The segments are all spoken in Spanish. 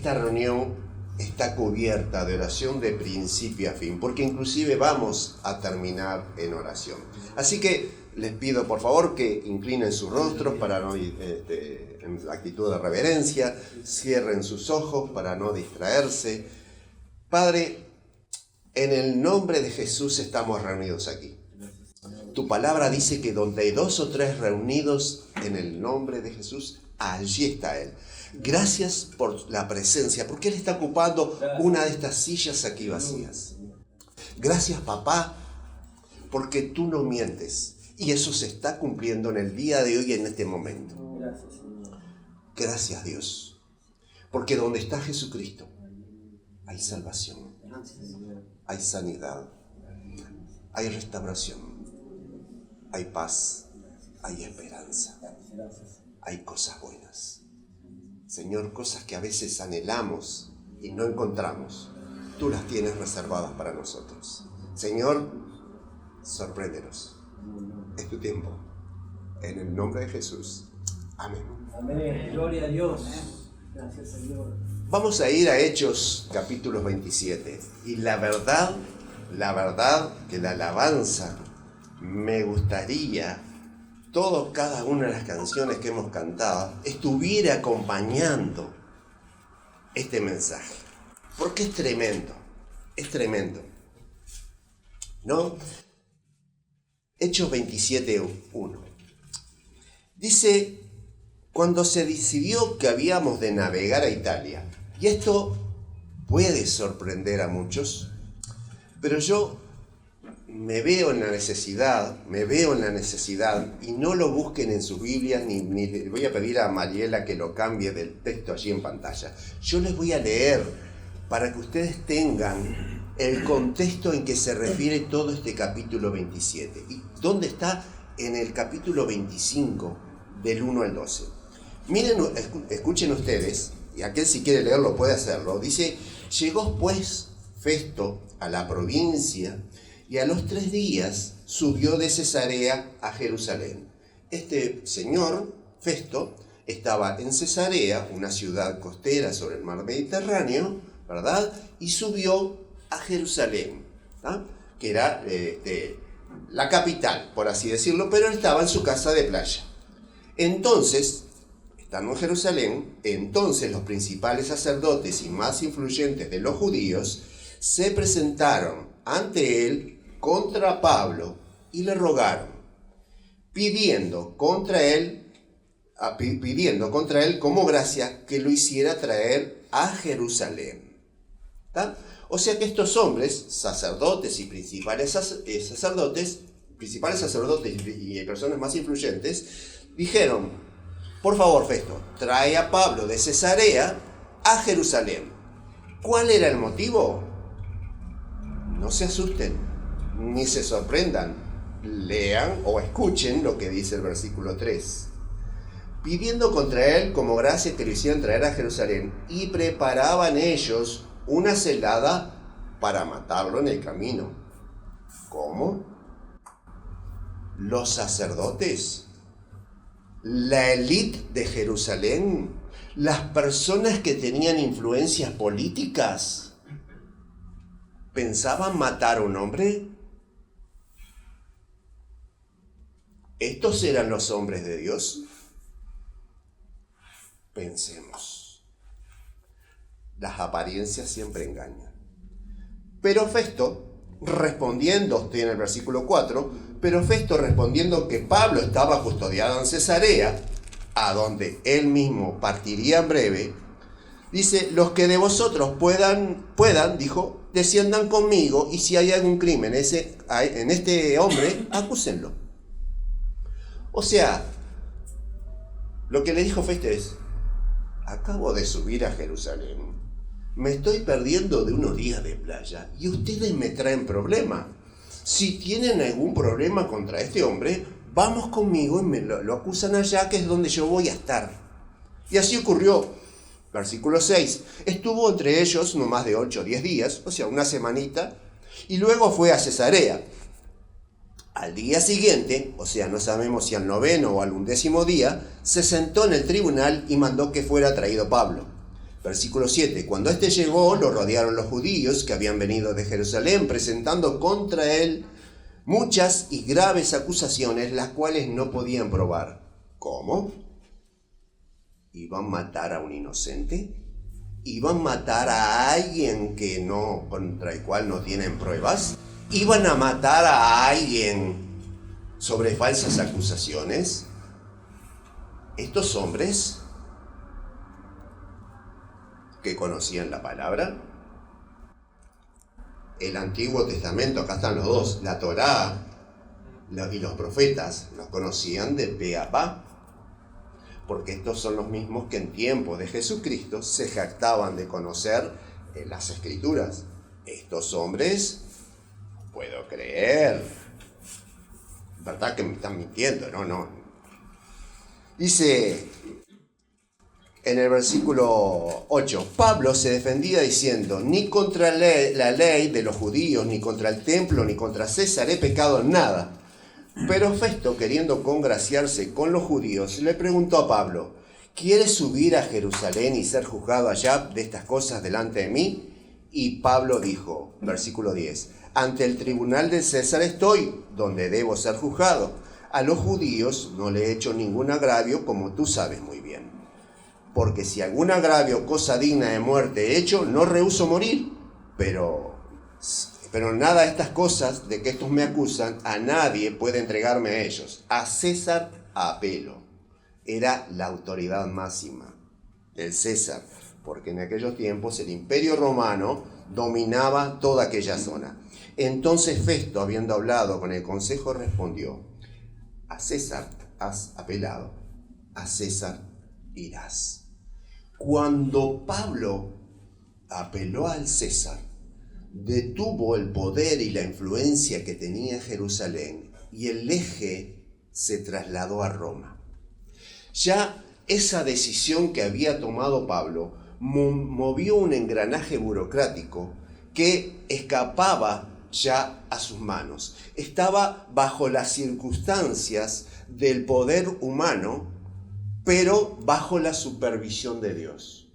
esta reunión está cubierta de oración de principio a fin, porque inclusive vamos a terminar en oración. Así que les pido por favor que inclinen sus rostros para no en actitud de reverencia, cierren sus ojos para no distraerse. Padre, en el nombre de Jesús estamos reunidos aquí. Tu palabra dice que donde hay 2 o 3 reunidos en el nombre de Jesús, allí está Él. Gracias por la presencia, porque Él está ocupando una de estas sillas aquí vacías. Gracias, papá, porque tú no mientes. Y eso se está cumpliendo en el día de hoy, en este momento. Gracias, Dios. Porque donde está Jesucristo, hay salvación, hay sanidad, hay restauración, hay paz, hay esperanza, hay cosas buenas. Señor, cosas que a veces anhelamos y no encontramos, tú las tienes reservadas para nosotros. Señor, sorpréndenos. Es tu tiempo. En el nombre de Jesús. Amén. Amén. Gloria a Dios. Gracias, Señor. Vamos a ir a Hechos capítulo 27. Y la verdad que la alabanza me gustaría, cada una de las canciones que hemos cantado, estuviera acompañando este mensaje. Porque es tremendo, ¿no? Hechos 27:1. Dice, cuando se decidió que habíamos de navegar a Italia, y esto puede sorprender a muchos, pero yo me veo en la necesidad, y no lo busquen en sus Biblias, ni le voy a pedir a Mariela que lo cambie del texto allí en pantalla. Yo les voy a leer para que ustedes tengan el contexto en que se refiere todo este capítulo 27. ¿Y dónde está? En el capítulo 25, del 1 al 12. Miren, escuchen ustedes, y aquel si quiere leerlo puede hacerlo. Dice, llegó pues Festo a la provincia, y a los 3 días subió de Cesarea a Jerusalén. Este señor, Festo, estaba en Cesarea, una ciudad costera sobre el mar Mediterráneo, ¿verdad? Y subió a Jerusalén, ¿no? Que era la capital, por así decirlo, pero él estaba en su casa de playa. Entonces, estando en Jerusalén, los principales sacerdotes y más influyentes de los judíos se presentaron ante él contra Pablo y le rogaron, pidiendo contra él como gracia que lo hiciera traer a Jerusalén. ¿Tá? O sea que estos hombres, sacerdotes y principales sacerdotes y personas más influyentes, dijeron, por favor, Festo, trae a Pablo de Cesarea a Jerusalén. ¿Cuál era el motivo? No se asusten, ni se sorprendan. Lean o escuchen lo que dice el versículo 3. Pidiendo contra él como gracia que lo hicieran traer a Jerusalén, y preparaban ellos una celada para matarlo en el camino. ¿Cómo? Los sacerdotes, la élite de Jerusalén, las personas que tenían influencias políticas, ¿pensaban matar a un hombre? ¿Estos eran los hombres de Dios? Pensemos. Las apariencias siempre engañan. Pero Festo, respondiendo, estoy en el versículo 4, pero Festo respondiendo que Pablo estaba custodiado en Cesarea, a donde él mismo partiría en breve, dice, los que de vosotros puedan, dijo, desciendan conmigo, y si hay algún crimen en este hombre, acúsenlo. O sea, lo que le dijo Festo es, acabo de subir a Jerusalén, me estoy perdiendo de unos días de playa y ustedes me traen problema. Si tienen algún problema contra este hombre, vamos conmigo y me lo acusan allá, que es donde yo voy a estar. Y así ocurrió. Versículo 6. Estuvo entre ellos no más de 8 o 10 días, o sea, una semanita, y luego fue a Cesarea. Al día siguiente, o sea, no sabemos si al 9º o al 11º día, se sentó en el tribunal y mandó que fuera traído Pablo. Versículo 7. Cuando éste llegó, lo rodearon los judíos que habían venido de Jerusalén, presentando contra él muchas y graves acusaciones, las cuales no podían probar. ¿Cómo? ¿Iban a matar a un inocente? ¿Iban a matar a alguien contra el cual no tienen pruebas? ¿Iban a matar a alguien sobre falsas acusaciones? Estos hombres que conocían la palabra, el Antiguo Testamento, acá están los dos, la Torá y los profetas, los conocían de pe a pa, porque estos son los mismos que en tiempos de Jesucristo se jactaban de conocer las Escrituras. Estos hombres, no puedo creer, ¿verdad que me están mintiendo? No. Dice en el versículo 8, Pablo se defendía diciendo, ni contra la ley de los judíos, ni contra el templo, ni contra César he pecado en nada. Pero Festo, queriendo congraciarse con los judíos, le preguntó a Pablo, ¿quieres subir a Jerusalén y ser juzgado allá de estas cosas delante de mí? Y Pablo dijo, versículo 10, ante el tribunal de César estoy, donde debo ser juzgado. A los judíos no le he hecho ningún agravio, como tú sabes muy bien. Porque si algún agravio o cosa digna de muerte he hecho, no rehúso morir. Pero nada de estas cosas de que estos me acusan, a nadie puede entregarme a ellos. A César apelo. Era la autoridad máxima del César, porque en aquellos tiempos el Imperio Romano dominaba toda aquella zona. Entonces Festo, habiendo hablado con el consejo, respondió, a César has apelado, a César irás. Cuando Pablo apeló al César, detuvo el poder y la influencia que tenía Jerusalén y el eje se trasladó a Roma. Ya esa decisión que había tomado Pablo movió un engranaje burocrático que escapaba ya a sus manos. Estaba bajo las circunstancias del poder humano, pero bajo la supervisión de Dios.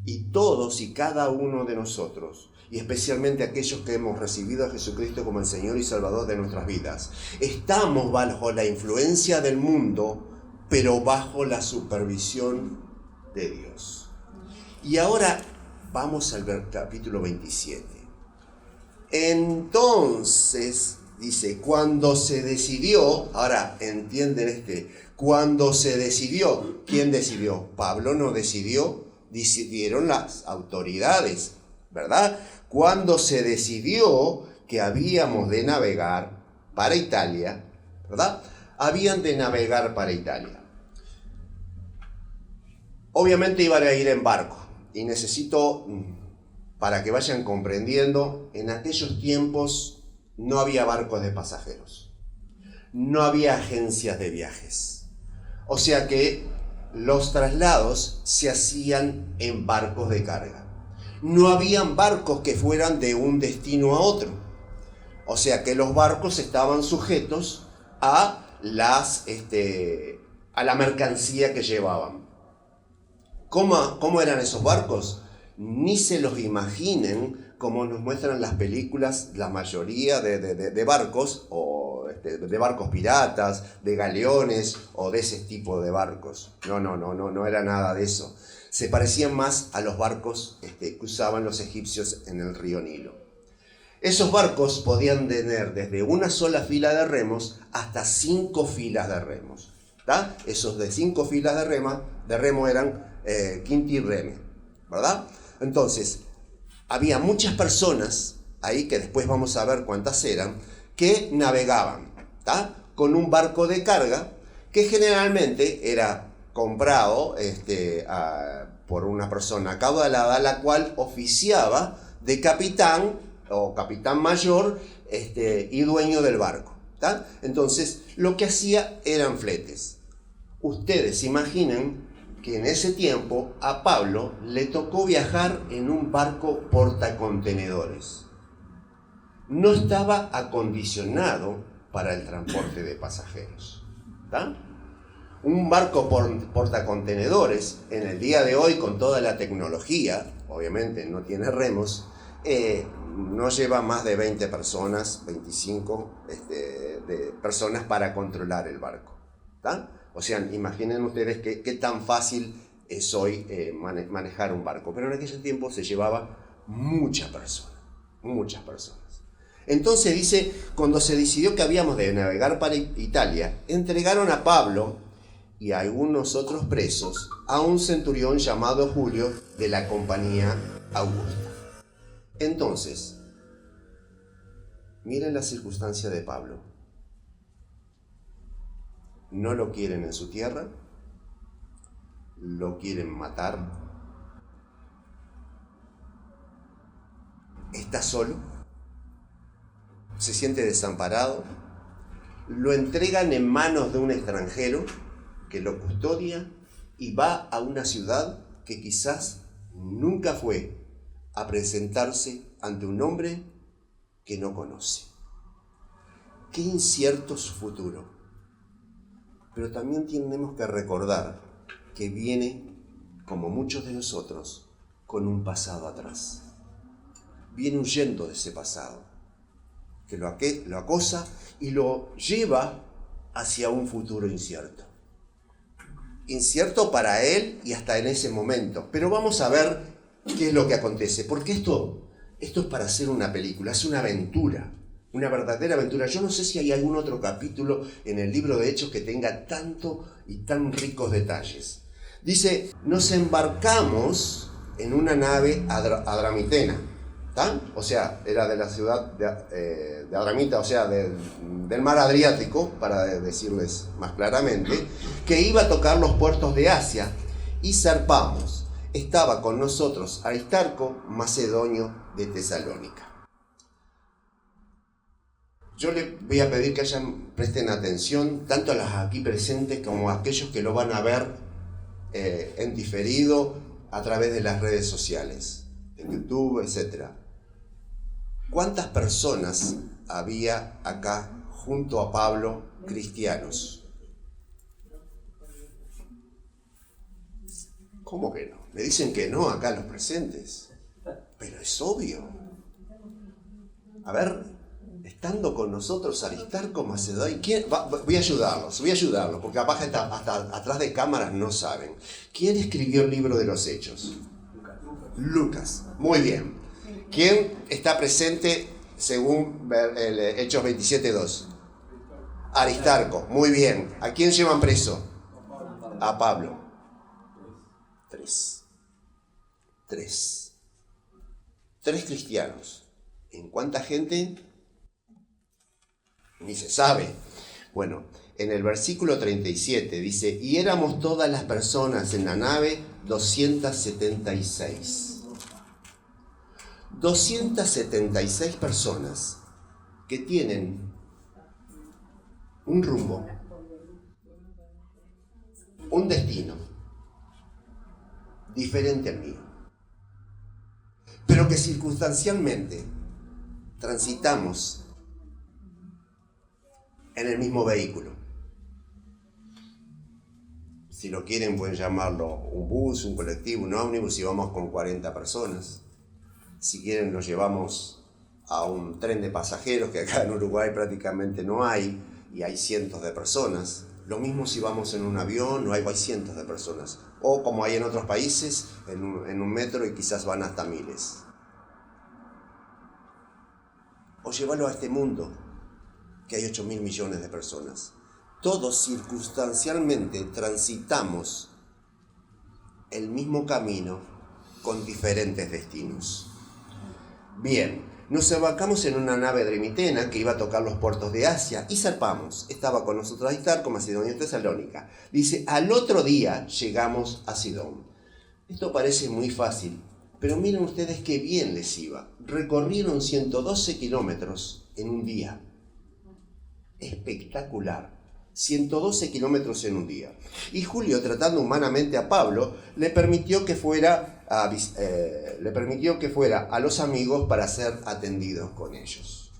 Y todos y cada uno de nosotros, y especialmente aquellos que hemos recibido a Jesucristo como el Señor y Salvador de nuestras vidas, estamos bajo la influencia del mundo, pero bajo la supervisión de Dios. Y ahora vamos al capítulo 27. Entonces, dice, cuando se decidió, ahora entienden cuando se decidió, ¿quién decidió? Pablo no decidió, decidieron las autoridades, ¿verdad? Cuando se decidió que habíamos de navegar para Italia, ¿verdad? Habían de navegar para Italia. Obviamente iban a ir en barco, y necesito, para que vayan comprendiendo, en aquellos tiempos no había barcos de pasajeros, no había agencias de viajes. O sea que los traslados se hacían en barcos de carga. No habían barcos que fueran de un destino a otro. O sea que los barcos estaban sujetos a la mercancía que llevaban. ¿Cómo eran esos barcos? Ni se los imaginen como nos muestran las películas, la mayoría de barcos, o de barcos piratas, de galeones, o de ese tipo de barcos. No era nada de eso. Se parecían más a los barcos que usaban los egipcios en el río Nilo. Esos barcos podían tener desde una sola fila de remos hasta 5 filas de remos. ¿Tá? Esos de 5 filas de remo eran quinti reme, ¿verdad? Entonces, había muchas personas ahí, que después vamos a ver cuántas eran, que navegaban, ¿tá? Con un barco de carga que generalmente era comprado por una persona acaudalada, la cual oficiaba de capitán o capitán mayor y dueño del barco, ¿tá? Entonces, lo que hacía eran fletes. Ustedes imaginen que en ese tiempo a Pablo le tocó viajar en un barco portacontenedores. No estaba acondicionado para el transporte de pasajeros, ¿tá? Un barco portacontenedores, en el día de hoy, con toda la tecnología, obviamente no tiene remos, no lleva más de 20 personas, 25 de personas para controlar el barco. ¿Tá? O sea, imaginen ustedes qué tan fácil es hoy manejar un barco. Pero en aquel tiempo se llevaba muchas personas. Entonces dice, cuando se decidió que habíamos de navegar para Italia, entregaron a Pablo y a algunos otros presos a un centurión llamado Julio de la compañía Augusta. Entonces, miren la circunstancia de Pablo. No lo quieren en su tierra, lo quieren matar, está solo, se siente desamparado, lo entregan en manos de un extranjero que lo custodia y va a una ciudad que quizás nunca fue a presentarse ante un hombre que no conoce. Qué incierto su futuro. Pero también tenemos que recordar que viene, como muchos de nosotros, con un pasado atrás. Viene huyendo de ese pasado, que lo acosa y lo lleva hacia un futuro incierto. Incierto para él y hasta en ese momento. Pero vamos a ver qué es lo que acontece. Porque esto es para hacer una película, es una aventura, una verdadera aventura. Yo no sé si hay algún otro capítulo en el libro de Hechos que tenga tanto y tan ricos detalles. Dice, nos embarcamos en una nave adramitena. ¿Tá? O sea, era de la ciudad de Adramita, o sea, del mar Adriático, para decirles más claramente, que iba a tocar los puertos de Asia, y zarpamos. Estaba con nosotros Aristarco, macedonio de Tesalónica. Yo les voy a pedir que presten atención, tanto a las aquí presentes como a aquellos que lo van a ver en diferido a través de las redes sociales, en YouTube, etc. ¿Cuántas personas había acá junto a Pablo cristianos? ¿Cómo que no? Me dicen que no acá los presentes. Pero es obvio. A ver, estando con nosotros Aristarco, Macedonio, voy a ayudarlos, porque capaz hasta atrás de cámaras no saben. ¿Quién escribió el libro de los Hechos? Lucas. Muy bien. ¿Quién está presente según Hechos 27:2? Aristarco. Muy bien. ¿A quién llevan preso? A Pablo. Tres cristianos. ¿En cuánta gente? Ni se sabe. Bueno, en el versículo 37 dice, y éramos todas las personas en la nave 276. 276 personas que tienen un rumbo, un destino diferente al mío, pero que circunstancialmente transitamos en el mismo vehículo. Si lo quieren pueden llamarlo un bus, un colectivo, un ómnibus, y vamos con 40 personas. Si quieren nos llevamos a un tren de pasajeros, que acá en Uruguay prácticamente no hay, y hay cientos de personas. Lo mismo si vamos en un avión, no hay cientos de personas. O como hay en otros países, en un metro, y quizás van hasta miles. O llevarlo a este mundo, que hay 8.000 millones de personas. Todos circunstancialmente transitamos el mismo camino con diferentes destinos. Bien, nos embarcamos en una nave adramitena que iba a tocar los puertos de Asia y zarpamos. Estaba con nosotros Aristarco, Macedonio y Tesalónica. Dice, al otro día llegamos a Sidón. Esto parece muy fácil, pero miren ustedes qué bien les iba. Recorrieron 112 kilómetros en un día. Espectacular. 112 kilómetros en un día. Y Julio, tratando humanamente a Pablo, le permitió que fuera a los amigos para ser atendidos con ellos.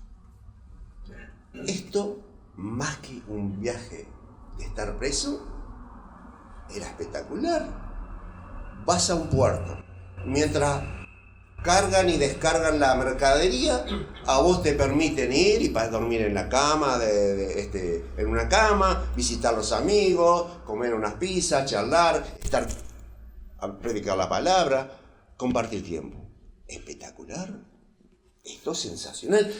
Esto, más que un viaje de estar preso, era espectacular. Vas a un puerto, mientras cargan y descargan la mercadería, a vos te permiten ir y para dormir en la cama, en una cama, visitar a los amigos, comer unas pizzas, charlar, predicar la palabra, compartir tiempo. Espectacular. Esto es sensacional.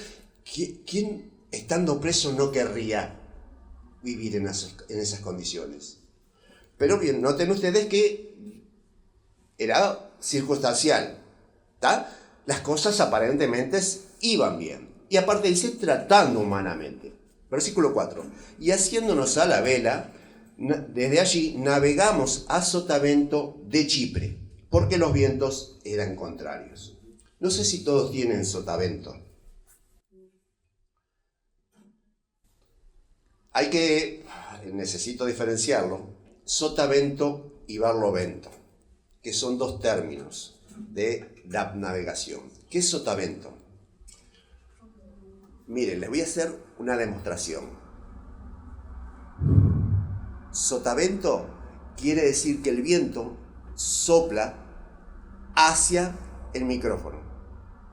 ¿Quién estando preso no querría vivir en esas condiciones? Pero bien, noten ustedes que era circunstancial. ¿Tá? Las cosas aparentemente iban bien. Y aparte dice, tratando humanamente. Versículo 4. Y haciéndonos a la vela, desde allí navegamos a Sotavento de Chipre, porque los vientos eran contrarios. No sé si todos tienen Sotavento. Necesito diferenciarlo, Sotavento y Barlovento, que son dos términos de la navegación. ¿Qué es Sotavento? Miren, les voy a hacer una demostración. Sotavento quiere decir que el viento sopla hacia el micrófono.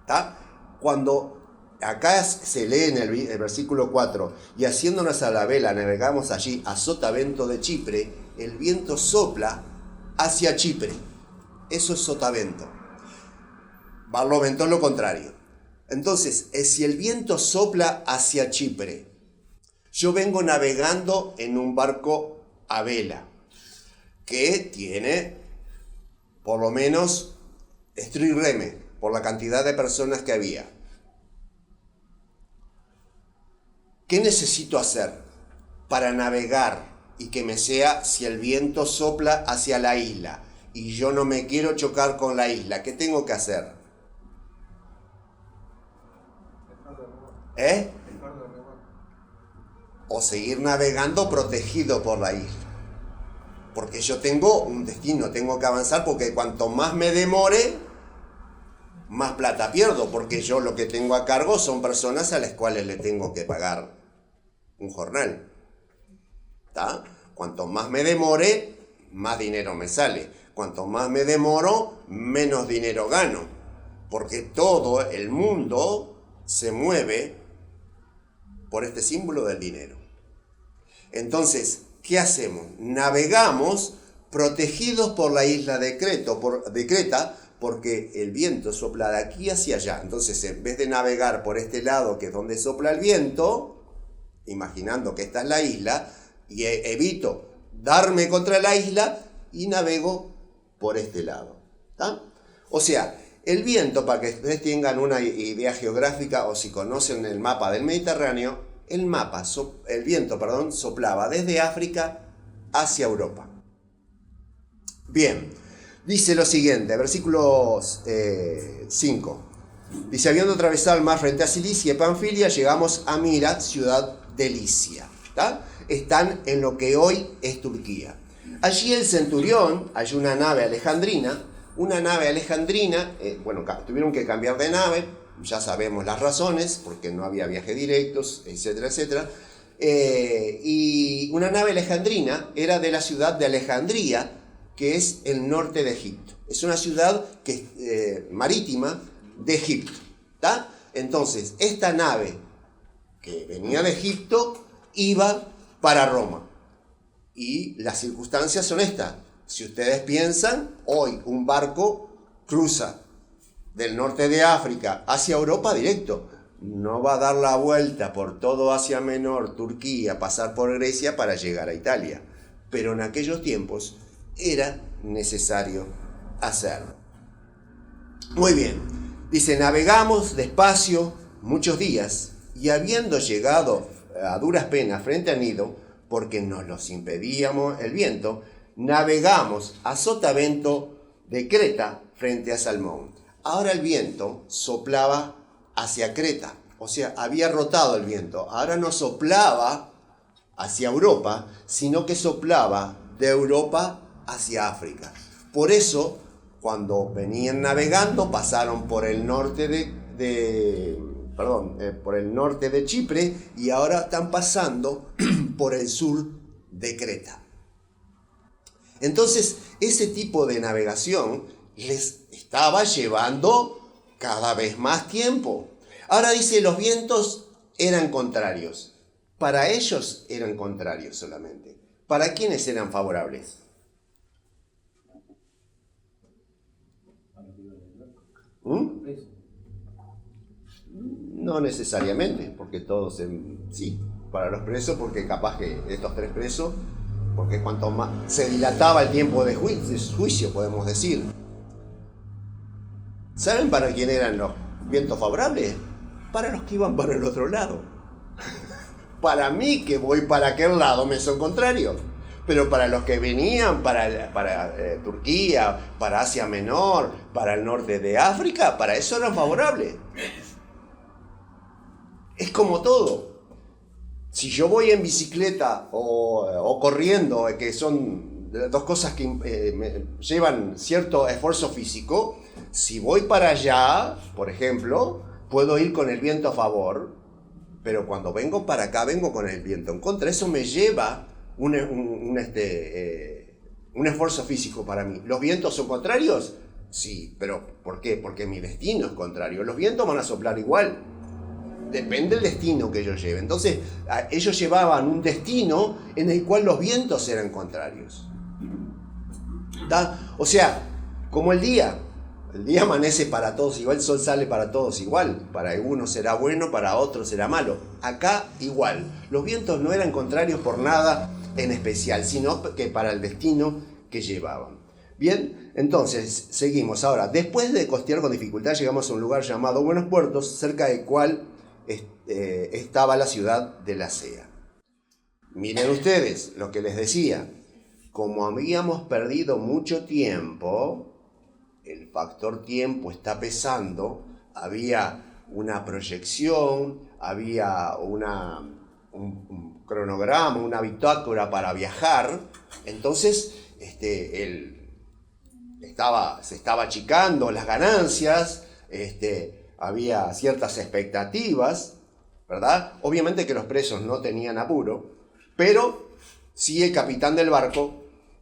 ¿Tá? Cuando acá se lee en el versículo 4, y haciéndonos a la vela navegamos allí a Sotavento de Chipre, el viento sopla hacia Chipre. Eso es Sotavento. Barlovento es lo contrario. Entonces, si el viento sopla hacia Chipre, yo vengo navegando en un barco a vela, que tiene por lo menos estro y reme, por la cantidad de personas que había. ¿Qué necesito hacer para navegar y que me sea si el viento sopla hacia la isla y yo no me quiero chocar con la isla? ¿Qué tengo que hacer? O seguir navegando protegido por la isla. Porque yo tengo un destino, tengo que avanzar, porque cuanto más me demore, más plata pierdo, porque yo lo que tengo a cargo son personas a las cuales le tengo que pagar un jornal. ¿Tá? Cuanto más me demore, más dinero me sale. Cuanto más me demoro, menos dinero gano. Porque todo el mundo se mueve por este símbolo del dinero. Entonces, ¿qué hacemos? Navegamos protegidos por la isla de Creta, porque el viento sopla de aquí hacia allá. Entonces, en vez de navegar por este lado, que es donde sopla el viento, imaginando que esta es la isla, y evito darme contra la isla y navego por este lado. ¿Tá? O sea, el viento, para que ustedes tengan una idea geográfica, o si conocen el mapa del Mediterráneo, el viento soplaba desde África hacia Europa. Bien, dice lo siguiente, versículo 5. Dice, habiendo atravesado el mar frente a Cilicia y Panfilia, llegamos a Mira, ciudad de Licia. ¿Tá? Están en lo que hoy es Turquía. Allí el centurión, hay una nave alejandrina, tuvieron que cambiar de nave, ya sabemos las razones, porque no había viajes directos, etcétera, etcétera. Y una nave alejandrina era de la ciudad de Alejandría, que es el norte de Egipto. Es una ciudad marítima de Egipto. ¿Tá? Entonces, esta nave que venía de Egipto iba para Roma. Y las circunstancias son estas. Si ustedes piensan, hoy un barco cruza del norte de África hacia Europa directo. No va a dar la vuelta por todo Asia Menor, Turquía, pasar por Grecia para llegar a Italia. Pero en aquellos tiempos era necesario hacerlo. Muy bien. Dice, navegamos despacio muchos días y habiendo llegado a duras penas frente a Nido, porque nos los impedíamos el viento, navegamos a Sotavento de Creta frente a Salmón. Ahora el viento soplaba hacia Creta, o sea, había rotado el viento. Ahora no soplaba hacia Europa, sino que soplaba de Europa hacia África. Por eso, cuando venían navegando, pasaron por el norte por el norte de Chipre y ahora están pasando por el sur de Creta. Entonces, ese tipo de navegación les estaba llevando cada vez más tiempo. Ahora dice, los vientos eran contrarios. Para ellos eran contrarios solamente. ¿Para quiénes eran favorables? No necesariamente, porque todos, sí, para los presos, porque capaz que estos 3 presos, porque cuanto más se dilataba el tiempo de juicio, podemos decir. ¿Saben para quién eran los vientos favorables? Para los que iban para el otro lado. Para mí, que voy para aquel lado, me son contrarios. Pero para los que venían para Turquía, para Asia Menor, para el norte de África, para eso eran favorables. Es como todo. Si yo voy en bicicleta o corriendo, que son 2 cosas que me llevan cierto esfuerzo físico, si voy para allá, por ejemplo, puedo ir con el viento a favor, pero cuando vengo para acá vengo con el viento en contra. Eso me lleva un esfuerzo físico para mí. ¿Los vientos son contrarios? Sí, pero ¿por qué? Porque mi destino es contrario. Los vientos van a soplar igual. Depende del destino que ellos lleven. Entonces, ellos llevaban un destino en el cual los vientos eran contrarios. ¿Está? O sea, como el día. El día amanece para todos igual, el sol sale para todos igual. Para algunos será bueno, para otros será malo. Acá igual. Los vientos no eran contrarios por nada en especial, sino que para el destino que llevaban. Bien, entonces seguimos. Ahora, después de costear con dificultad, llegamos a un lugar llamado Buenos Puertos, cerca del cual estaba la ciudad de Lasea. Miren ustedes lo que les decía. Como habíamos perdido mucho tiempo, el factor tiempo está pesando, había una proyección, había un cronograma, una bitácora para viajar, entonces se estaba achicando las ganancias, había ciertas expectativas, ¿verdad? Obviamente que los presos no tenían apuro, pero sí el capitán del barco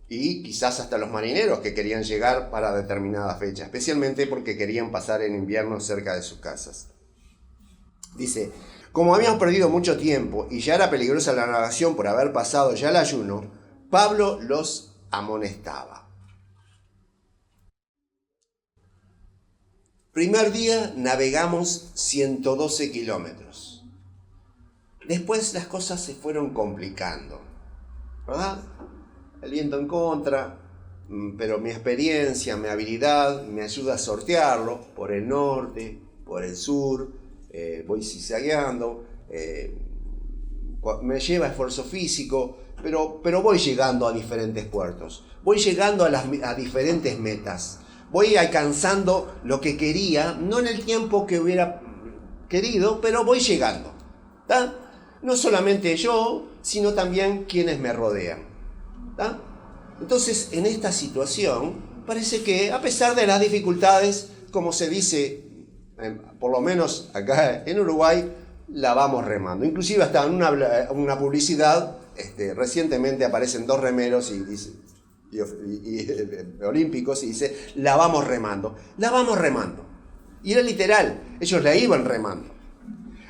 y quizás hasta los marineros que querían llegar para determinada fecha, especialmente porque querían pasar el invierno cerca de sus casas. Dice, como habíamos perdido mucho tiempo y ya era peligrosa la navegación por haber pasado ya el ayuno, Pablo los amonestaba. Primer día navegamos 112 kilómetros. Después las cosas se fueron complicando, ¿verdad? El viento en contra, pero mi experiencia, mi habilidad me ayuda a sortearlo por el norte, por el sur, voy zigzagueando, me lleva esfuerzo físico, pero voy llegando a diferentes puertos, voy llegando a diferentes metas, voy alcanzando lo que quería, no en el tiempo que hubiera querido, pero voy llegando, ¿tá? No solamente yo, sino también quienes me rodean. ¿Ah? Entonces, en esta situación, parece que a pesar de las dificultades, como se dice, por lo menos acá en Uruguay, la vamos remando. Inclusive hasta en una publicidad, recientemente aparecen 2 remeros y olímpicos y dice, la vamos remando. La vamos remando. Y era literal, ellos la iban remando.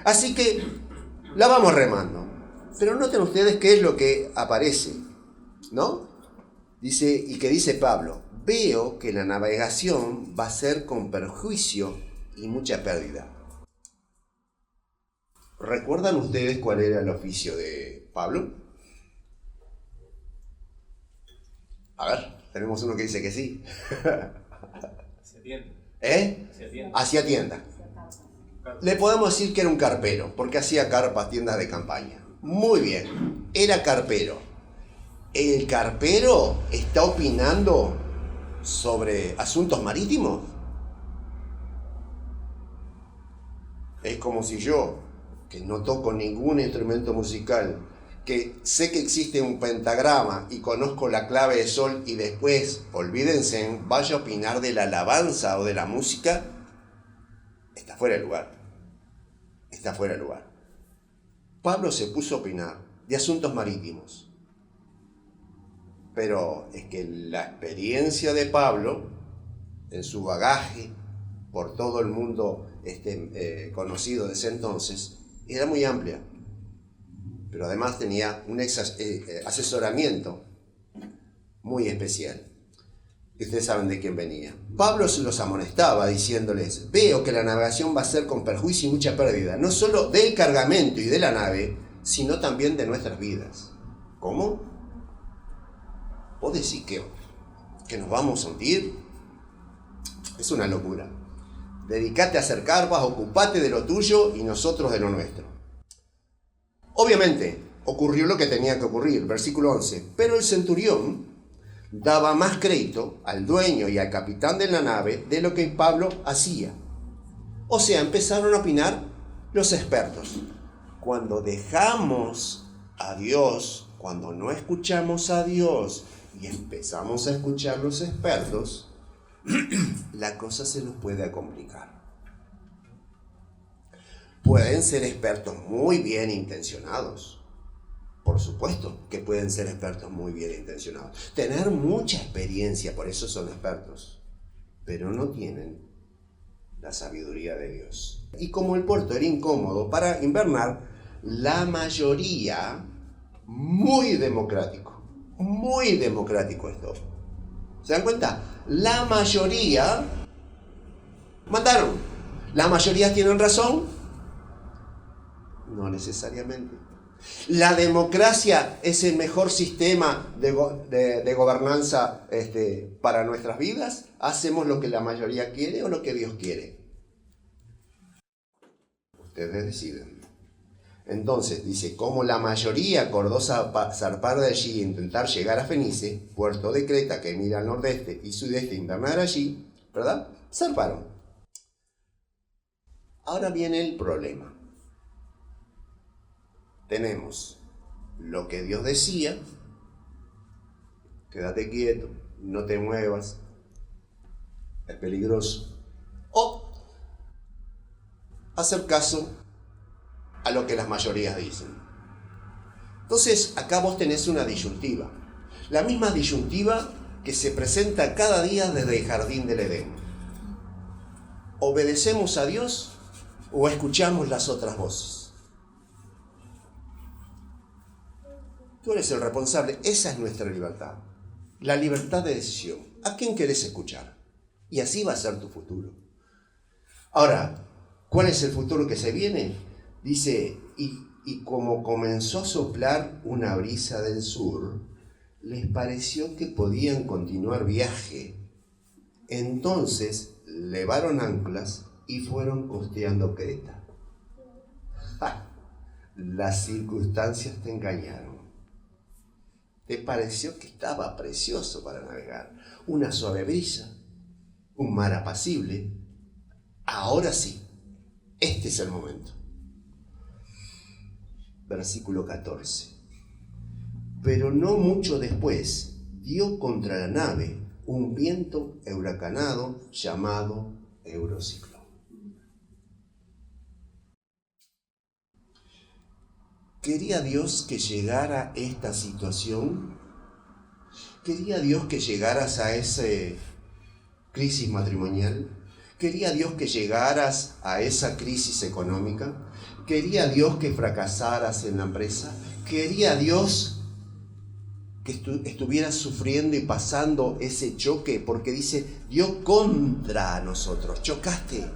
Así que la vamos remando. Pero noten ustedes qué es lo que aparece, ¿no? Dice, y que dice Pablo, veo que la navegación va a ser con perjuicio y mucha pérdida. ¿Recuerdan ustedes cuál era el oficio de Pablo? A ver, tenemos uno que dice que sí. Hacia tienda. Hacia tienda. Hacia tienda. Le podemos decir que era un carpero, porque hacía carpas, tiendas de campaña. Muy bien, era carpero. ¿El carpero está opinando sobre asuntos marítimos? Es como si yo, que no toco ningún instrumento musical, que sé que existe un pentagrama y conozco la clave de sol y después, olvídense, vaya a opinar de la alabanza o de la música, está fuera de lugar. Está fuera de lugar. Pablo se puso a opinar de asuntos marítimos. Pero es que la experiencia de Pablo, en su bagaje por todo el mundo conocido de ese entonces, era muy amplia. Pero además tenía un asesoramiento muy especial. Y ustedes saben de quién venía. Pablo los amonestaba diciéndoles: veo que la navegación va a ser con perjuicio y mucha pérdida, no solo del cargamento y de la nave, sino también de nuestras vidas. ¿Cómo? ¿Vos decís que nos vamos a hundir? Es una locura. Dedicate a hacer carpas, ocupate de lo tuyo y nosotros de lo nuestro. Obviamente, ocurrió lo que tenía que ocurrir, versículo 11. Pero el centurión daba más crédito al dueño y al capitán de la nave de lo que Pablo hacía. O sea, empezaron a opinar los expertos. Cuando dejamos a Dios, cuando no escuchamos a Dios y empezamos a escuchar los expertos, la cosa se nos puede complicar. Pueden ser expertos muy bien intencionados. Por supuesto que pueden ser expertos muy bien intencionados. Tener mucha experiencia, por eso son expertos. Pero no tienen la sabiduría de Dios. Y como el puerto era incómodo para invernar, la mayoría, muy democrático esto. ¿Se dan cuenta? La mayoría mandaron. ¿La mayoría tienen razón? No necesariamente. ¿La democracia es el mejor sistema de gobernanza para nuestras vidas? ¿Hacemos lo que la mayoría quiere o lo que Dios quiere? Ustedes deciden. Entonces, dice, como la mayoría acordó zarpar de allí e intentar llegar a Fenice, puerto de Creta que mira al nordeste y sudeste, invernar allí, ¿verdad? Zarparon. Ahora viene el problema. Tenemos lo que Dios decía: quédate quieto, no te muevas, es peligroso. O hacer caso a lo que las mayorías dicen. Entonces, acá vos tenés una disyuntiva. La misma disyuntiva que se presenta cada día desde el jardín del Edén. ¿Obedecemos a Dios o escuchamos las otras voces? Tú eres el responsable. Esa es nuestra libertad. La libertad de decisión. ¿A quién querés escuchar? Y así va a ser tu futuro. Ahora, ¿cuál es el futuro que se viene? Dice, y como comenzó a soplar una brisa del sur, les pareció que podían continuar viaje. Entonces levaron anclas y fueron costeando Creta. ¡Ja! Las circunstancias te engañaron. Te pareció que estaba precioso para navegar. Una suave brisa, un mar apacible. Ahora sí, este es el momento. Versículo 14. Pero no mucho después dio contra la nave un viento huracanado llamado Eurociclón. ¿Quería Dios que llegara esta situación? ¿Quería Dios que llegaras a esa crisis matrimonial? ¿Quería Dios que llegaras a esa crisis económica? ¿Quería Dios que fracasaras en la empresa? ¿Quería Dios que estuvieras sufriendo y pasando ese choque? Porque dice, dio contra nosotros. Chocaste,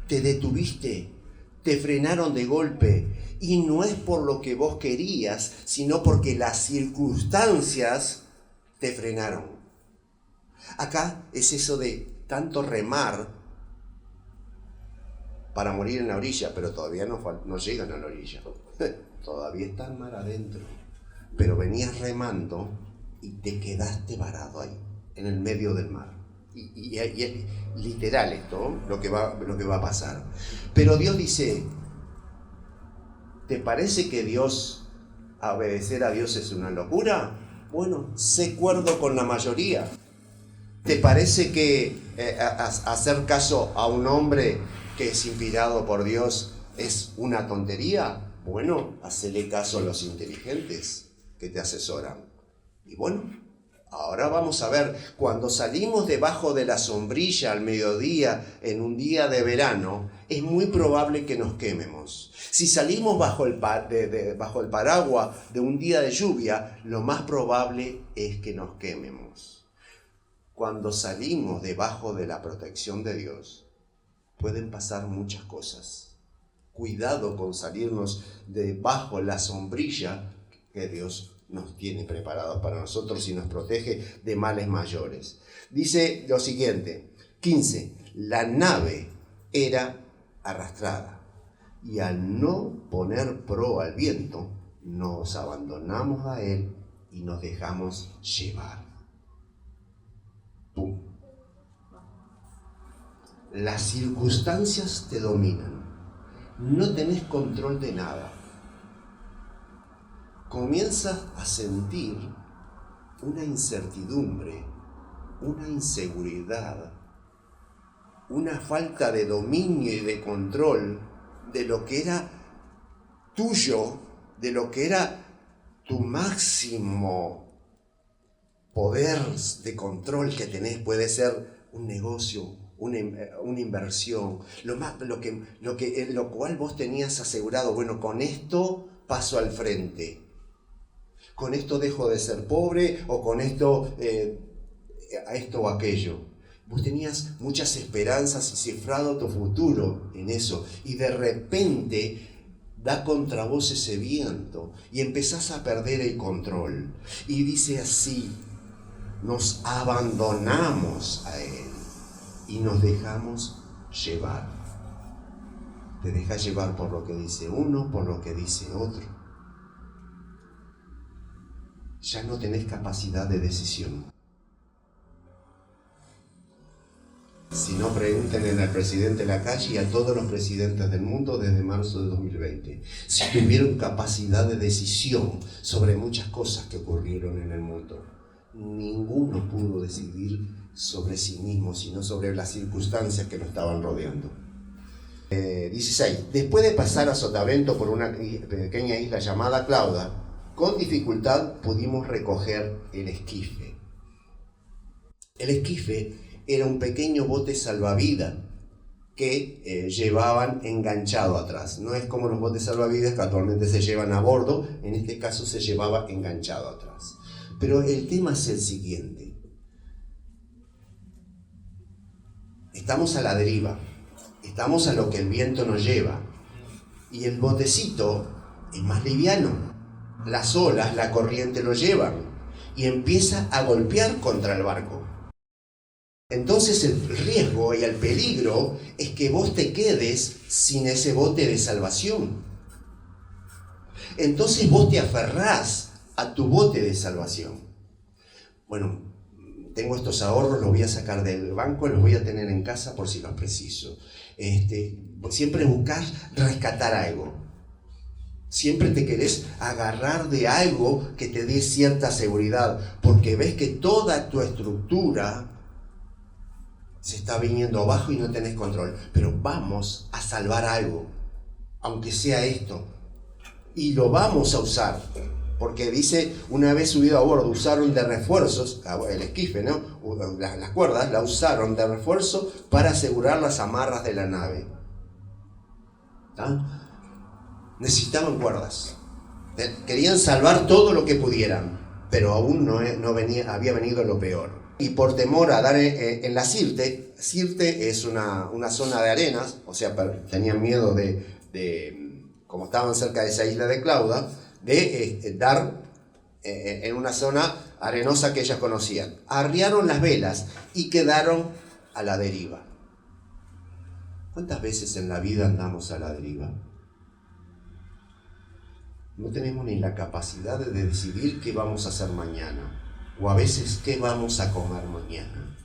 te detuviste, te frenaron de golpe. Y no es por lo que vos querías, sino porque las circunstancias te frenaron. Acá es eso de tanto remar para morir en la orilla, pero todavía no llegan a la orilla. Todavía está el mar adentro. Pero venías remando y te quedaste varado ahí, en el medio del mar. Y es literal esto, lo que va a pasar. Pero Dios dice, ¿te parece que obedecer a Dios es una locura? Bueno, sé cuerdo con la mayoría. ¿Te parece que hacer caso a un hombre que es inspirado por Dios es una tontería? Bueno, hacele caso a los inteligentes que te asesoran. Y bueno, Ahora vamos a ver, cuando salimos debajo de la sombrilla al mediodía en un día de verano, es muy probable que nos quememos. Si salimos bajo el paraguas de un día de lluvia, lo más probable es que nos quememos. Cuando salimos debajo de la protección de Dios, pueden pasar muchas cosas. Cuidado con salirnos debajo la sombrilla que Dios nos tiene preparados para nosotros y nos protege de males mayores. Dice lo siguiente, 15, la nave era arrastrada y al no poner proa al viento, nos abandonamos a él y nos dejamos llevar. ¡Pum! Las circunstancias te dominan, no tenés control de nada. Comienzas a sentir una incertidumbre, una inseguridad, una falta de dominio y de control de lo que era tuyo, de lo que era tu máximo poder de control que tenés. Puede ser un negocio, una inversión, lo cual vos tenías asegurado, bueno, con esto paso al frente. Con esto dejo de ser pobre, o con esto, esto o aquello. Vos tenías muchas esperanzas y cifrado tu futuro en eso. Y de repente da contra vos ese viento y empezás a perder el control. Y dice así, nos abandonamos a Él y nos dejamos llevar. Te dejas llevar por lo que dice uno, por lo que dice otro. Ya no tenés capacidad de decisión. Si no, pregúntenle al presidente de la calle y a todos los presidentes del mundo desde marzo de 2020. Si tuvieron capacidad de decisión sobre muchas cosas que ocurrieron en el mundo. Ninguno pudo decidir sobre sí mismo, sino sobre las circunstancias que lo estaban rodeando. 16. Después de pasar a Sotavento por una pequeña isla llamada Clauda, con dificultad pudimos recoger el esquife. El esquife era un pequeño bote salvavidas que llevaban enganchado atrás. No es como los botes salvavidas que actualmente se llevan a bordo, en este caso se llevaba enganchado atrás. Pero el tema es el siguiente. Estamos a la deriva, estamos a lo que el viento nos lleva, y el botecito es más liviano. Las olas, la corriente lo llevan y empieza a golpear contra el barco. Entonces el riesgo y el peligro es que vos te quedes sin ese bote de salvación. Entonces vos te aferrás a tu bote de salvación. Bueno, tengo estos ahorros, los voy a sacar del banco, los voy a tener en casa por si los preciso. Siempre buscás rescatar algo. Siempre te querés agarrar de algo que te dé cierta seguridad, porque ves que toda tu estructura se está viniendo abajo y no tenés control. Pero vamos a salvar algo, aunque sea esto, y lo vamos a usar, porque dice, una vez subido a bordo, usaron de refuerzos, el esquife, ¿no? Las cuerdas la usaron de refuerzo para asegurar las amarras de la nave. ¿Ah? Necesitaban cuerdas. Querían salvar todo lo que pudieran, pero aún no había venido lo peor. Y por temor a dar en la Sirte es una zona de arenas, o sea, tenían miedo como estaban cerca de esa isla de Clauda, de dar en una zona arenosa que ellas conocían. Arriaron las velas y quedaron a la deriva. ¿Cuántas veces en la vida andamos a la deriva? No tenemos ni la capacidad de decidir qué vamos a hacer mañana, o a veces qué vamos a comer mañana.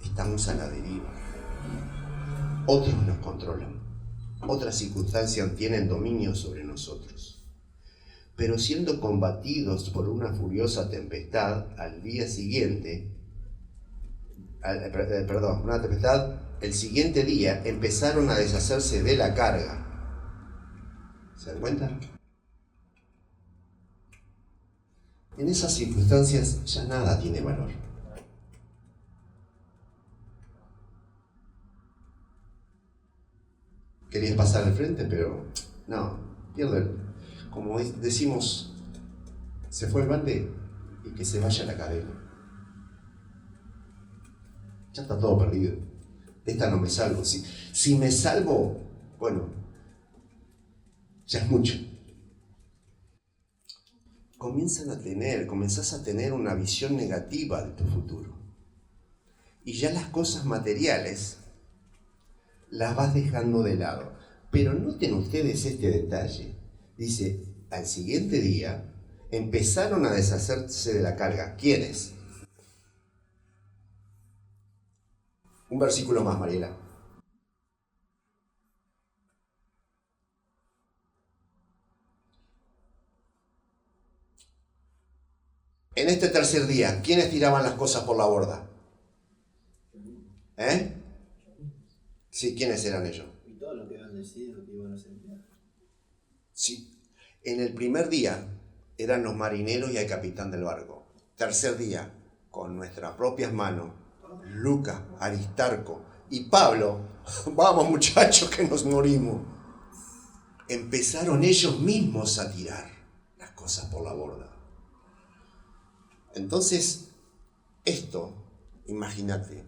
Estamos a la deriva. Otros nos controlan, otras circunstancias tienen dominio sobre nosotros. Pero siendo combatidos por una furiosa tempestad el siguiente día empezaron a deshacerse de la carga. ¿Se dan cuenta? En esas circunstancias ya nada tiene valor. Querías pasar al frente, pero no, pierde. Como decimos, se fue el balde y que se vaya la cadena. Ya está todo perdido. De esta no me salvo. Si me salvo, bueno, ya es mucho. Comenzás a tener una visión negativa de tu futuro. Y ya las cosas materiales las vas dejando de lado. Pero noten ustedes este detalle. Dice, al siguiente día empezaron a deshacerse de la carga. ¿Quiénes? Un versículo más, Mariela. En este tercer día, ¿quiénes tiraban las cosas por la borda? Sí, ¿quiénes eran ellos? Y todos los que habían decidido que iban a ser enviados. Sí. En el primer día eran los marineros y el capitán del barco. Tercer día, con nuestras propias manos, Lucas, Aristarco y Pablo, vamos muchachos que nos morimos, empezaron ellos mismos a tirar las cosas por la borda. Entonces, esto, imagínate,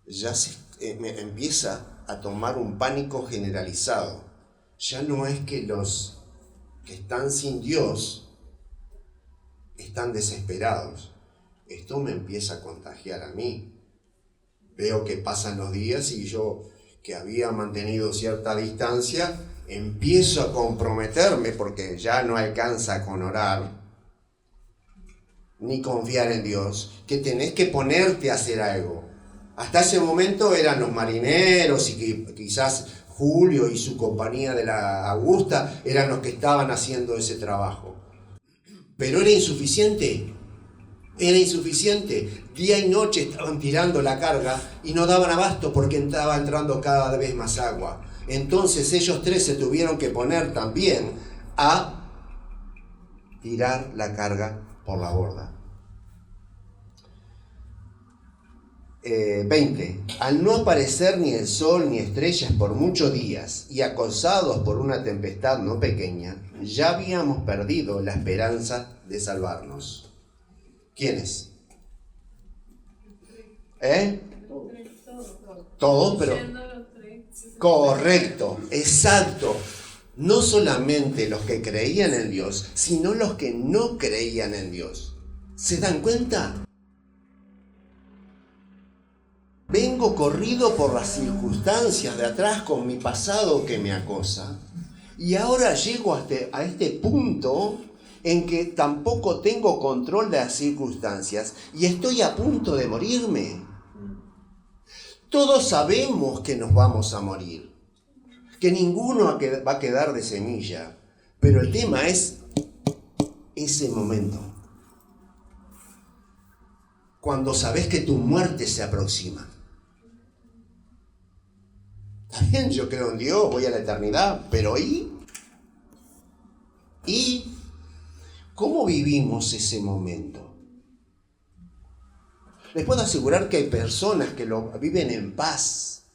ya empieza a tomar un pánico generalizado. Ya no es que los que están sin Dios están desesperados. Esto me empieza a contagiar a mí. Veo que pasan los días y yo, que había mantenido cierta distancia, empiezo a comprometerme porque ya no alcanza con orar ni confiar en Dios, que tenés que ponerte a hacer algo. Hasta ese momento eran los marineros y quizás Julio y su compañía de la Augusta eran los que estaban haciendo ese trabajo. Pero era insuficiente. Día y noche estaban tirando la carga y no daban abasto porque estaba entrando cada vez más agua. Entonces ellos tres se tuvieron que poner también a tirar la carga por la borda. 20. Al no aparecer ni el sol ni estrellas por muchos días y acosados por una tempestad no pequeña, ya habíamos perdido la esperanza de salvarnos. ¿Quiénes? Todos, pero... Correcto, exacto. No solamente los que creían en Dios, sino los que no creían en Dios. ¿Se dan cuenta? Vengo corrido por las circunstancias de atrás con mi pasado que me acosa. Y ahora llego a este punto en que tampoco tengo control de las circunstancias y estoy a punto de morirme. Todos sabemos que nos vamos a morir, que ninguno va a quedar de semilla, pero el tema es ese momento, cuando sabes que tu muerte se aproxima. Está bien, yo creo en Dios, voy a la eternidad, pero ¿y cómo vivimos ese momento? Les puedo asegurar que hay personas que lo viven en paz,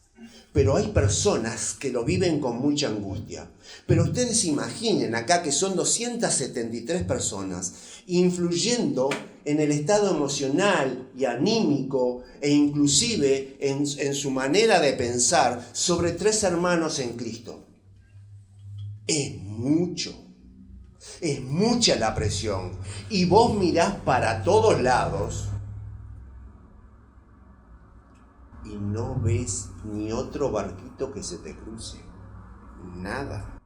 pero hay personas que lo viven con mucha angustia. Pero ustedes imaginen acá que son 273 personas influyendo en el estado emocional y anímico e inclusive en su manera de pensar sobre 3 hermanos en Cristo. Es mucho. Es mucha la presión. Y vos mirás para todos lados y no ves ni otro barquito que se te cruce. Nada.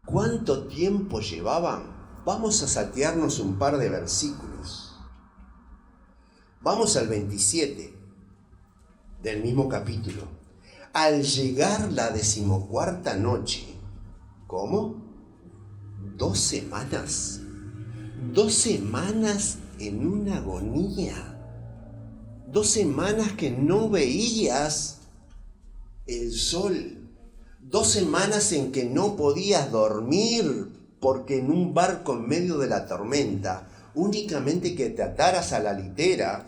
¿Cuánto tiempo llevaban? Vamos a saltearnos un par de versículos. Vamos al 27 del mismo capítulo. Al llegar la 14ª noche, ¿cómo? 2 semanas. 2 semanas en una agonía. 2 semanas que no veías el sol. 2 semanas en que no podías dormir porque en un barco en medio de la tormenta, únicamente que te ataras a la litera,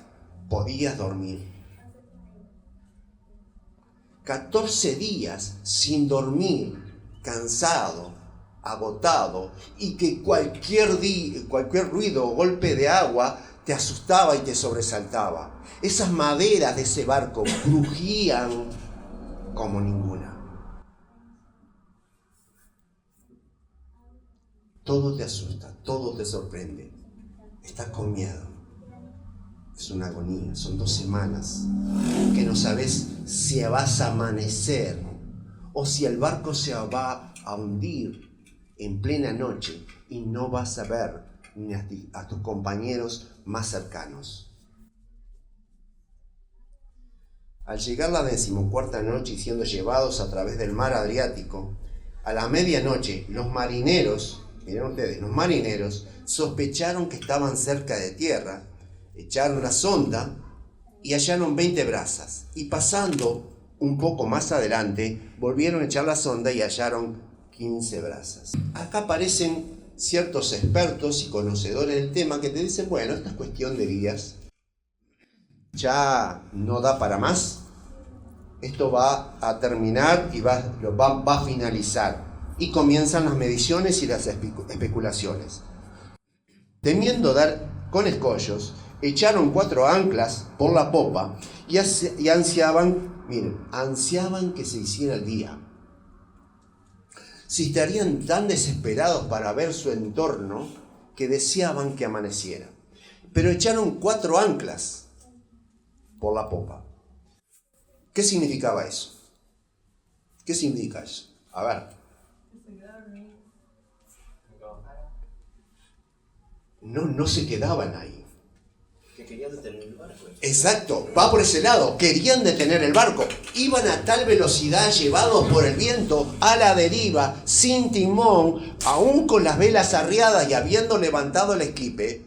podías dormir. 14 días sin dormir, cansado, agotado, y que cualquier ruido o golpe de agua te asustaba y te sobresaltaba. Esas maderas de ese barco crujían como ninguna. Todo te asusta, todo te sorprende. Estás con miedo. Es una agonía, son 2 semanas que no sabes si vas a amanecer o si el barco se va a hundir en plena noche y no vas a ver ni a tus compañeros más cercanos. Al llegar la 14ª noche y siendo llevados a través del mar Adriático, a la medianoche los marineros, miren ustedes, los marineros sospecharon que estaban cerca de tierra, echaron la sonda y hallaron 20 brazas, y pasando un poco más adelante volvieron a echar la sonda y hallaron 15 brazas. Acá aparecen ciertos expertos y conocedores del tema que te dicen, bueno, esta es cuestión de días, ya no da para más, esto va a terminar y va a finalizar, y comienzan las mediciones y las especulaciones. Temiendo dar con escollos, echaron 4 anclas por la popa y ansiaban que se hiciera el día. Si estarían tan desesperados para ver su entorno que deseaban que amaneciera. Pero echaron 4 anclas por la popa. ¿Qué significaba eso? ¿Qué significa eso? A ver. No se quedaban ahí. Que querían detener el barco. Exacto, va por ese lado. Querían detener el barco. Iban a tal velocidad, llevados por el viento, a la deriva, sin timón, aún con las velas arriadas y habiendo levantado el esquife,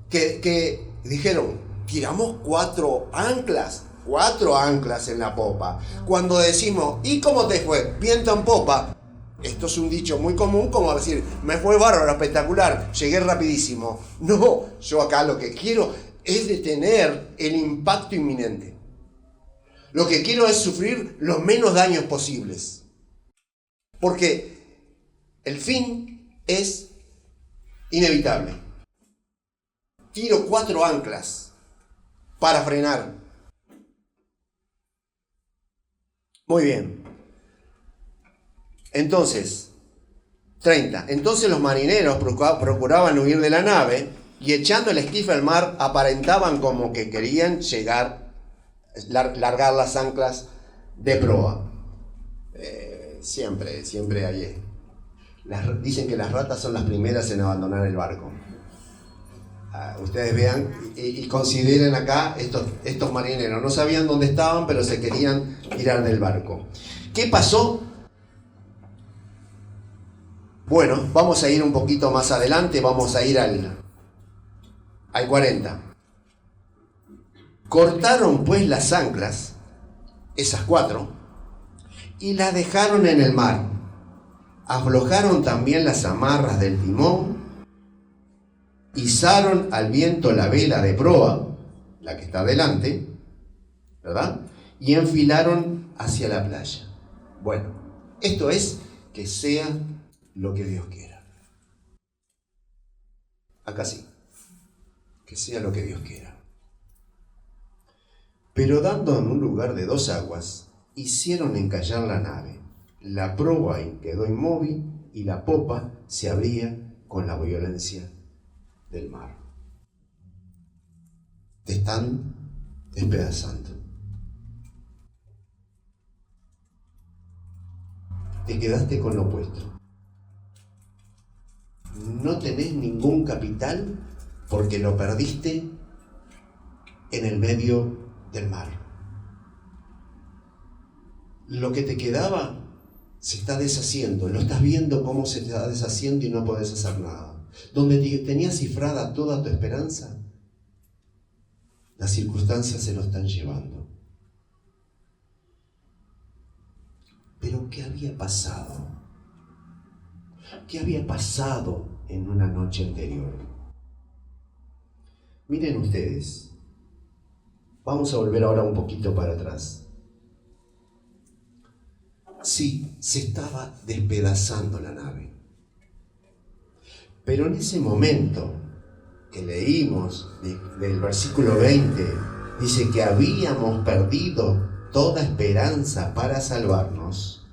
que dijeron, tiramos 4 anclas en la popa. Cuando decimos, ¿y cómo te fue? Viento en popa. Esto es un dicho muy común, como decir, me fue bárbaro, espectacular, llegué rapidísimo. No, yo acá lo que quiero es detener el impacto inminente. Lo que quiero es sufrir los menos daños posibles. Porque el fin es inevitable. Tiro 4 anclas para frenar. Muy bien. Entonces, 30. Entonces los marineros procuraban huir de la nave y echando el esquife al mar aparentaban como que querían largar las anclas de proa. Siempre hay. Dicen que las ratas son las primeras en abandonar el barco. Ustedes vean y consideren acá estos marineros. No sabían dónde estaban, pero se querían tirar del barco. ¿Qué pasó? Bueno, vamos a ir un poquito más adelante, vamos a ir al 40. Cortaron pues las anclas, esas 4, y las dejaron en el mar. Aflojaron también las amarras del timón, izaron al viento la vela de proa, la que está adelante, ¿verdad? Y enfilaron hacia la playa. Bueno, esto es que sea lo que Dios quiera. Acá sí. Que sea lo que Dios quiera. Pero dando en un lugar de 2 aguas, hicieron encallar la nave. La proa quedó inmóvil y la popa se abría con la violencia del mar. Te están despedazando. Te quedaste con lo opuesto. No tenés ningún capital porque lo perdiste en el medio del mar. Lo que te quedaba se está deshaciendo. Lo estás viendo cómo se está deshaciendo y no podés hacer nada. Donde tenías cifrada toda tu esperanza, las circunstancias se lo están llevando. Pero ¿qué había pasado? ¿Qué había pasado en una noche anterior? Miren ustedes, vamos a volver ahora un poquito para atrás. Sí, se estaba despedazando la nave. Pero en ese momento que leímos del versículo 20, dice que habíamos perdido toda esperanza para salvarnos.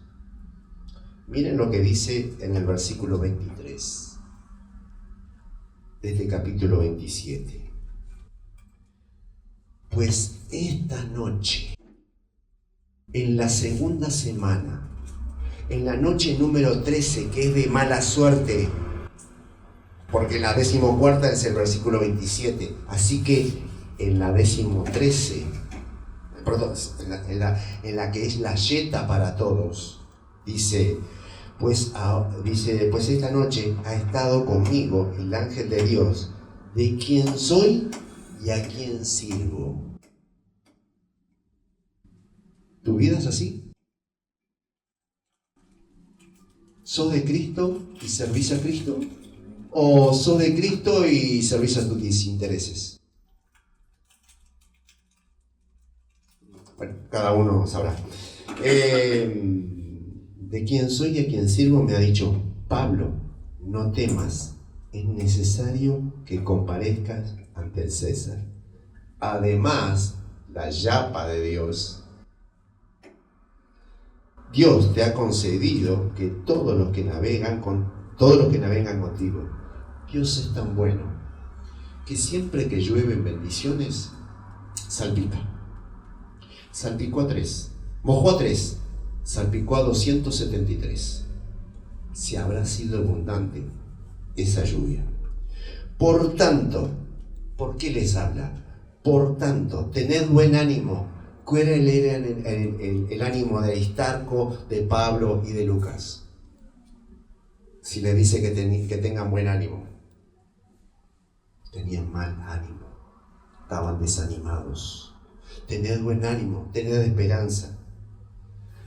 Miren lo que dice en el versículo 23 de este capítulo 27. Pues esta noche, en la segunda semana, en la noche número 13, que es de mala suerte, porque en la 14ª es el versículo 27, así que en la 13, perdón, en la que es la yeta para todos, dice, pues esta noche ha estado conmigo el ángel de Dios, de quien soy y a quien sirvo. ¿Tu vida es así? ¿Sos de Cristo y servís a Cristo? ¿O sos de Cristo y servís a tus intereses? Bueno, cada uno sabrá. De quién soy y a quién sirvo me ha dicho Pablo, no temas, es necesario que comparezcas ante el César. Además, la yapa de Dios te ha concedido que todos los que navegan contigo. Dios es tan bueno que siempre que llueven bendiciones, salpica. Salpicó a 3, mojó a 3, salpicó a 273. Si habrá sido abundante esa lluvia. Por tanto, ¿por qué les habla? Por tanto, tened buen ánimo. ¿Cuál era el ánimo de Aristarco, de Pablo y de Lucas? Si les dice que tengan buen ánimo. Tenían mal ánimo. Estaban desanimados. Tened buen ánimo, tened esperanza.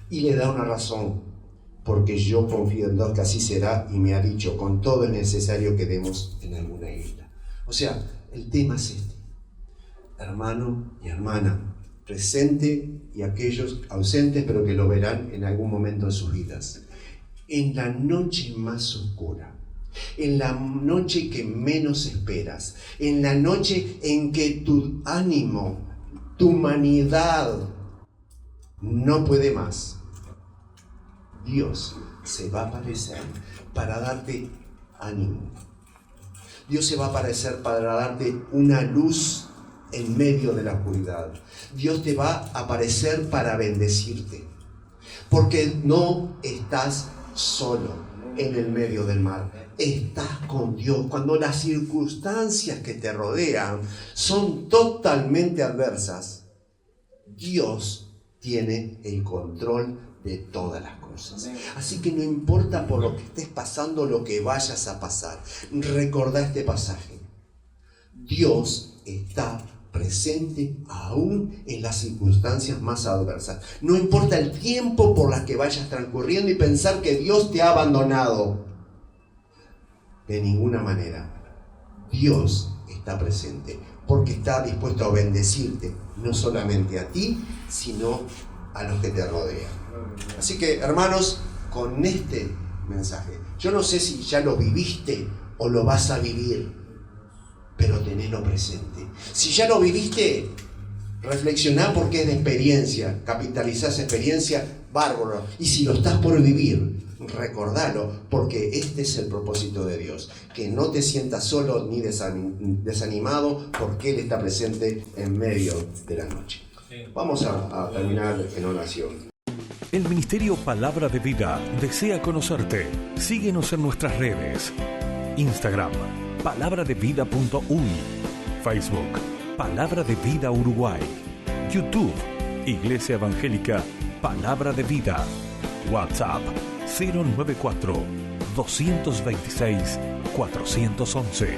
Y le da una razón. Porque yo confío en Dios que así será y me ha dicho, con todo es necesario que demos en alguna isla. O sea, el tema es este. Hermano y hermana, presente y aquellos ausentes, pero que lo verán en algún momento de sus vidas. En la noche más oscura, en la noche que menos esperas, en la noche en que tu ánimo, tu humanidad no puede más, Dios se va a aparecer para darte ánimo. Dios se va a aparecer para darte una luz en medio de la oscuridad. Dios te va a aparecer para bendecirte, porque no estás solo en el medio del mar, estás con Dios. Cuando las circunstancias que te rodean son totalmente adversas, Dios tiene el control de todas las cosas. Así que no importa por lo que estés pasando, lo que vayas a pasar, recordá este pasaje. Dios está presente aún en las circunstancias más adversas. No importa el tiempo por las que vayas transcurriendo y pensar que Dios te ha abandonado. De ninguna manera. Dios está presente porque está dispuesto a bendecirte, no solamente a ti, sino a los que te rodean. Así que, hermanos, con este mensaje, yo no sé si ya lo viviste o lo vas a vivir, pero tenelo presente. Si ya lo viviste, reflexioná porque es de experiencia, capitalizá esa experiencia, bárbaro. Y si lo estás por vivir, recordalo, porque este es el propósito de Dios, que no te sientas solo ni desanimado, porque Él está presente en medio de la noche. Vamos a terminar en oración. El Ministerio Palabra de Vida desea conocerte. Síguenos en nuestras redes. Instagram, palabraDeVida.uy. Facebook, Palabra de Vida Uruguay. YouTube, Iglesia Evangélica Palabra de Vida. WhatsApp, 094 226 411.